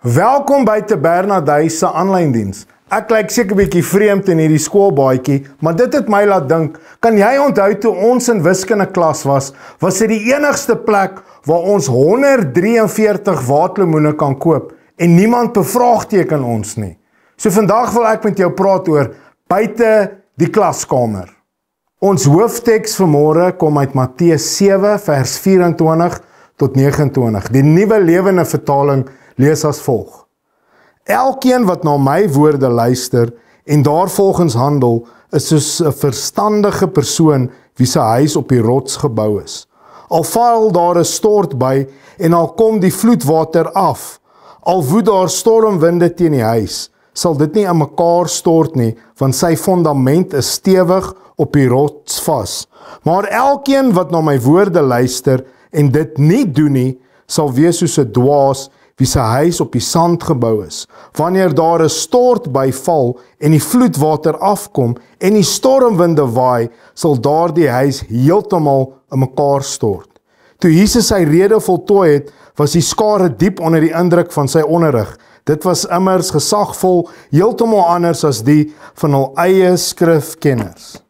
Welkom by Te Bernadette se aanlyn diens. Ek lyk seker 'n bietjie vreemd in hierdie skoolbaadjie, maar dit het my laat dink, kan jy onthou toe ons in wiskunde klas was dit die enigste plek waar ons 143 waterlemoene kan koop en niemand bevraagteken ons nie. So vandag wil ek met jou praat oor buite die klaskamer. Ons hoofteks vanmôre kom uit Matteus 7 vers 24 tot 29. Die Nuwe Lewende Vertaling lees as volg. Elkeen wat na my woorde luister en daarvolgens handel, is soos 'n verstandige persoon wie sy huis op die rots gebou is. Al val daar 'n stort by en al kom die vloedwater af, al woed daar stormwinde teen die huis, sal dit nie aan mekaar stort nie, want sy fondament is stewig op die rots vas. Maar elkeen wat na my woorde luister en dit nie doen nie, sal wees soos 'n dwaas wie sy huis op die sand gebou is. Wanneer daar 'n stort by val en die vloedwater afkom en die stormwinde waai, sal daardie huis heeltemal in mekaar stort. Toe Jesus sy rede voltooi het, was die skare diep onder die indruk van sy onderrig. Dit was immers gesagvol, heeltemal anders as die van hul eie skrifkenners.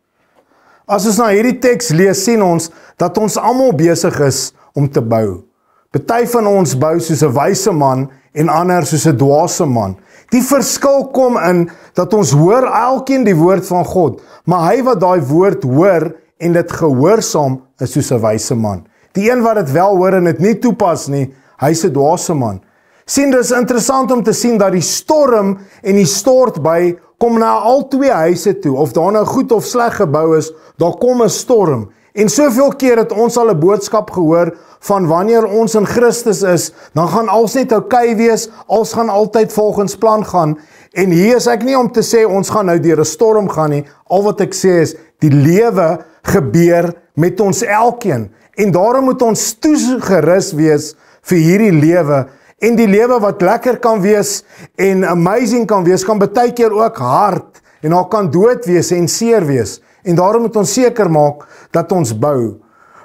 As ons na hierdie teks lees, sien ons dat ons almal besig is om te bou. Party van ons bou soos 'n wyse man en ander soos 'n dwaase man. Die verskil kom in dat ons hoor elkeen die woord van God, maar hy wat daai woord hoor en dit gehoorsaam is soos 'n wyse man. Die een wat dit wel hoor en dit nie toepas nie, hy's 'n dwaase man. Sien, dis interessant om te sien dat die storm en die stort by kom na al twee huise toe, of daar nou goed of sleg gebou is, daar kom 'n storm. En soveel keer het ons al 'n boodskap gehoor van wanneer ons in Christus is, dan gaan alles net oukei wees, alles gaan altyd volgens plan gaan. En hier is ek nie om te sê ons gaan nou deur 'n storm gaan nie. Al wat ek sê is die lewe gebeur met ons elkeen. En daarom moet ons toegerus wees vir hierdie lewe. En die lewe wat lekker kan wees en amazing kan wees, kan baie keer ook hard en daar kan dood wees en seer wees. En daarom moet ons seker maak dat ons bou.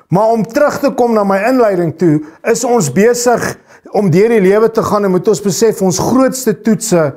Maar om terug te kom na my inleiding toe, is ons besig om deur die lewe te gaan en moet ons besef, ons grootste toetse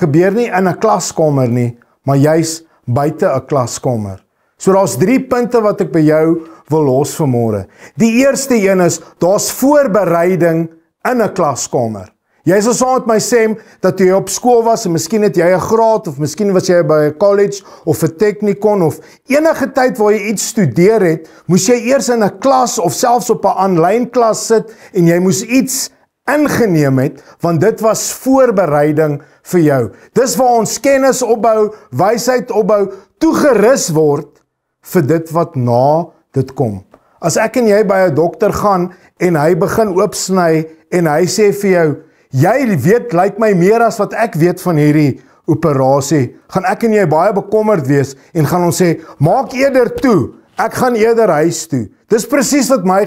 gebeur nie in 'n klaskamer nie, maar juis buite 'n klaskamer. So daar's 3 punte wat ek by jou wil los vanmôre. Die eerste een is, daar's voorbereiding in 'n klaskamer. Jy sal saam met my sê dat jy op skool was en miskien het jy 'n graad of miskien was jy by 'n college of 'n technikon of enige tyd waar jy iets studeer het, moes jy eers in 'n klas of selfs op 'n aanlyn klas sit en jy moes iets ingeneem het, want dit was voorbereiding vir jou. Dis waar ons kennis opbou, wysheid opbou, toegerus word vir dit wat na dit kom. As ek en jy by 'n dokter gaan en hy begin oopsny en hy sê vir jou, jy weet, lyk my meer as wat ek weet van hierdie operasie, gaan ek en jy baie bekommerd wees en gaan ons sê, maak eerder toe, ek gaan eerder huis toe. Dis presies wat my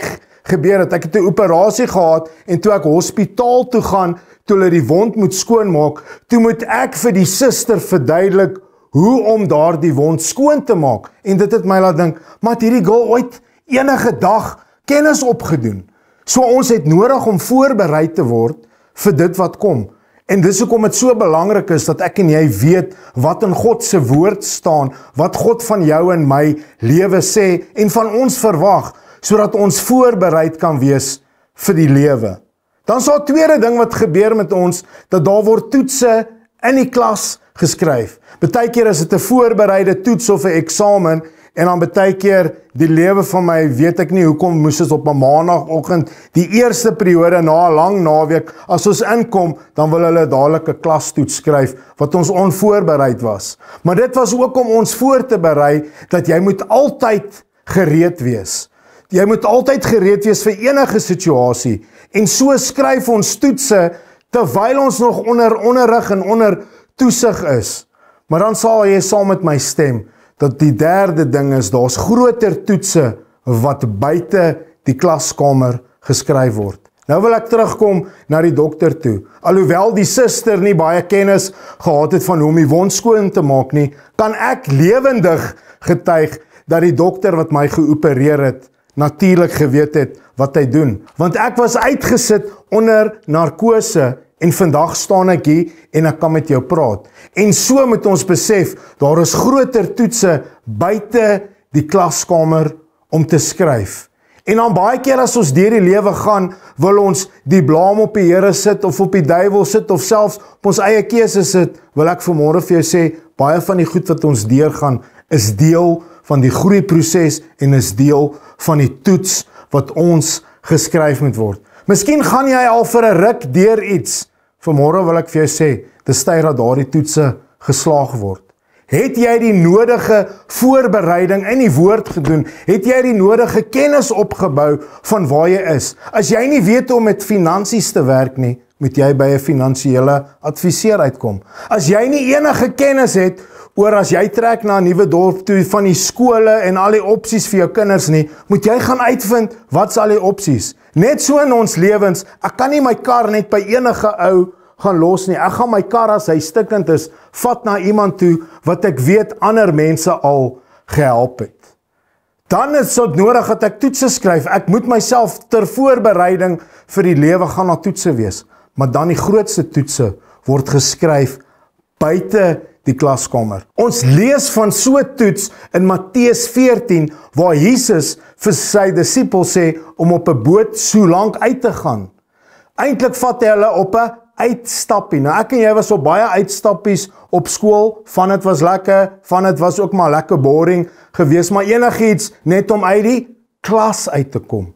gebeur het. Ek het 'n operasie gehad en toe ek hospitaal toe gaan, toe hulle die wond moet skoonmaak, toe moet ek vir die suster verduidelik hoe om daardie wond skoon te maak. En dit het my laat dink, maar het hierdie girl ooit enige dag kennis opgedoen? So ons het nodig om voorberei te word vir dit wat kom. En dis hoekom dit so belangrik is dat ek en jy weet wat in God se woord staan, wat God van jou en my lewe sê en van ons verwag, sodat ons voorbereid kan wees vir die lewe. Dan is daar 'n tweede ding wat gebeur met ons, dat daar word toetse in die klas geskryf. Partykeer is dit 'n voorbereide toets of 'n eksamen, en dan baie keer die lewe van my, weet ek nie hoekom moes ons op 'n maandagooggend, die eerste periode na 'n lang naweek, as ons inkom, dan wil hulle dadelik 'n klastoets skryf, wat ons onvoorbereid was. Maar dit was ook om ons voor te berei, dat jy moet altyd gereed wees. Jy moet altyd gereed wees vir enige situasie. En so skryf ons toetse, terwyl ons nog onder onderrig en onder toesig is. Maar dan sal jy saam met my stem, dat die derde ding is, daar's groter toetse wat buite die klaskamer geskryf word. Nou wil ek terugkom na die dokter toe. Alhoewel die suster nie baie kennis gehad het van hoe om die wond skoon te maak nie, kan ek lewendig getuig dat die dokter wat my geopereer het, natuurlik geweet het wat hy doen. Want ek was uitgesit onder narkose En vandag staan ek hier en ek kan met jou praat. En so moet ons besef, daar is groter toetse buite die klaskamer om te skryf. En dan baie keer as ons deur die lewe gaan, wil ons die blaam op die Here sit, of op die duiwel sit, of selfs op ons eie keuse sit, wil ek vanmôre vir jou sê, baie van die goed wat ons deurgaan, is deel van die groeiproses en is deel van die toets wat ons geskryf moet word. Miskien gaan jy al vir 'n ruk deur iets. Vanmôre wil ek vir jou sê, dis tyd dat daardie toetse geslaag word. Het jy die nodige voorbereiding in die woord gedoen? Het jy die nodige kennis opgebou van waar jy is? As jy nie weet hoe om met finansies te werk nie, moet jy by 'n finansiële adviseur uitkom. As jy nie enige kennis het oor as jy trek na 'n nuwe dorp toe van die skole en al die opsies vir jou kinders nie, moet jy gaan uitvind wat's al die opsies. Net so in ons lewens, ek kan nie my kar net by enige ou gaan los nie. Ek gaan my kar as hy stikkend is, vat na iemand toe wat ek weet ander mense al gehelp het. Dan is dit nodig dat ek toetse skryf. Ek moet myself ter voorbereiding vir die lewe gaan na toetse wees. Maar dan die grootste toetse word geskryf buite die klaskamer. Ons lees van so 'n toets in Matteus 14 waar Jesus vir sy disippels sê om op 'n boot so lank uit te gaan. Eintlik vat hy hulle op 'n uitstappie. Nou ek en jy was op baie uitstappies op skool, van dit was lekker, van dit was ook maar lekker boring gewees, maar enigiets net om uit die klas uit te kom.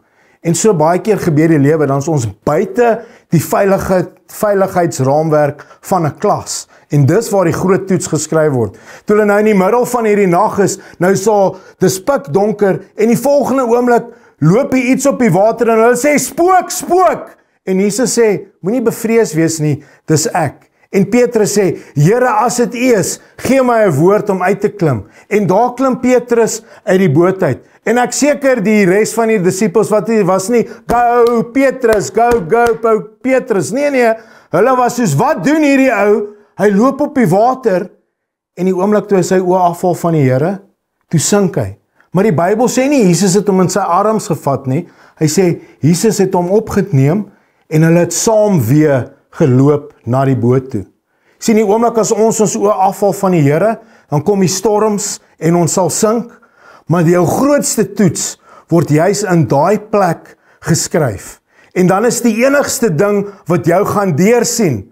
En so baie keer gebeur die lewe, dan is ons buite die veiligheidsraamwerk van 'n klas. En dis waar die groot toets geskryf word. Toe hulle nou in die middel van hierdie nag is, nou sal dis pikdonker en die volgende oomblik loop hy iets op die water en hulle sê spook, spook. En Jesus sê, moenie bevrees wees nie, dis ek. En Petrus sê, Here, as dit U is, gee my 'n woord om uit te klim. En daar klim Petrus uit die boot uit. En ek seker die res van die disippels wat hier was nie, go Petrus, go Petrus. Nee, hulle was soos, wat doen hierdie ou? Hy loop op die water en die oomblik toe hy sy oë afval van die Here, toe sink hy. Maar die Bybel sê nie Jesus het hom in sy arms gevat nie. Hy sê Jesus het hom opgeneem en hulle het saam weer geloop na die boot toe. Sien die oomblik as ons oë afval van die Here, dan kom die storms en ons sal sink, maar jou grootste toets word juis in daai plek geskryf. En dan is die enigste ding wat jou gaan deursien,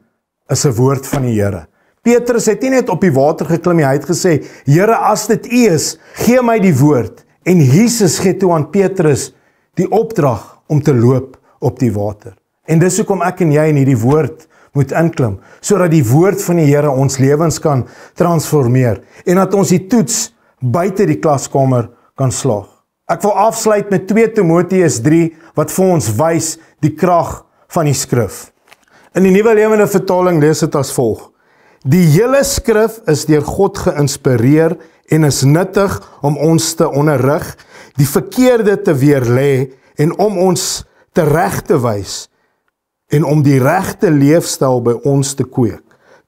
is 'n woord van die Here. Petrus het nie net op die water geklim nie, hy het gesê, Here, as dit U is, gee my die woord. En Jesus gee toe aan Petrus die opdrag om te loop op die water. En dis hoekom ek en jy in hierdie woord moet inklim, sodat die woord van die Here ons lewens kan transformeer, en dat ons die toets buite die klaskamer kan slaag. Ek wil afsluit met 2 Timoteus 3, wat vir ons wys die krag van die skrif. In die Nuwe Lewende Vertaling lees dit as volg: Die hele skrif is deur God geïnspireer en is nuttig om ons te onderrig, die verkeerde te weerlê en om ons tereg te wys en om die regte leefstyl by ons te kweek.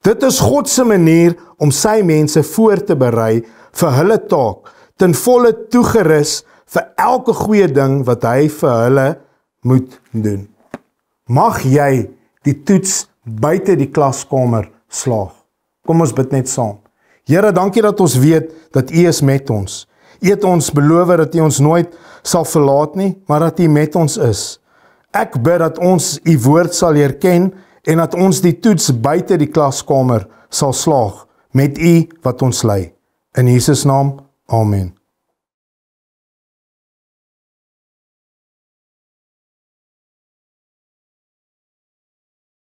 Dit is God se manier om sy mense voor te berei vir hulle taak, ten volle toegerus vir elke goeie ding wat hy vir hulle moet doen. Mag jy die toets buite die klaskamer slaag. Kom ons bid net saam. Here, dankie dat ons weet dat U is met ons. U het ons beloof dat U ons nooit sal verlaat nie, maar dat U met ons is. Ek bid dat ons U woord sal leer ken en dat ons die toets buite die klaskamer sal slaag met U wat ons lei. In Jesus naam, amen.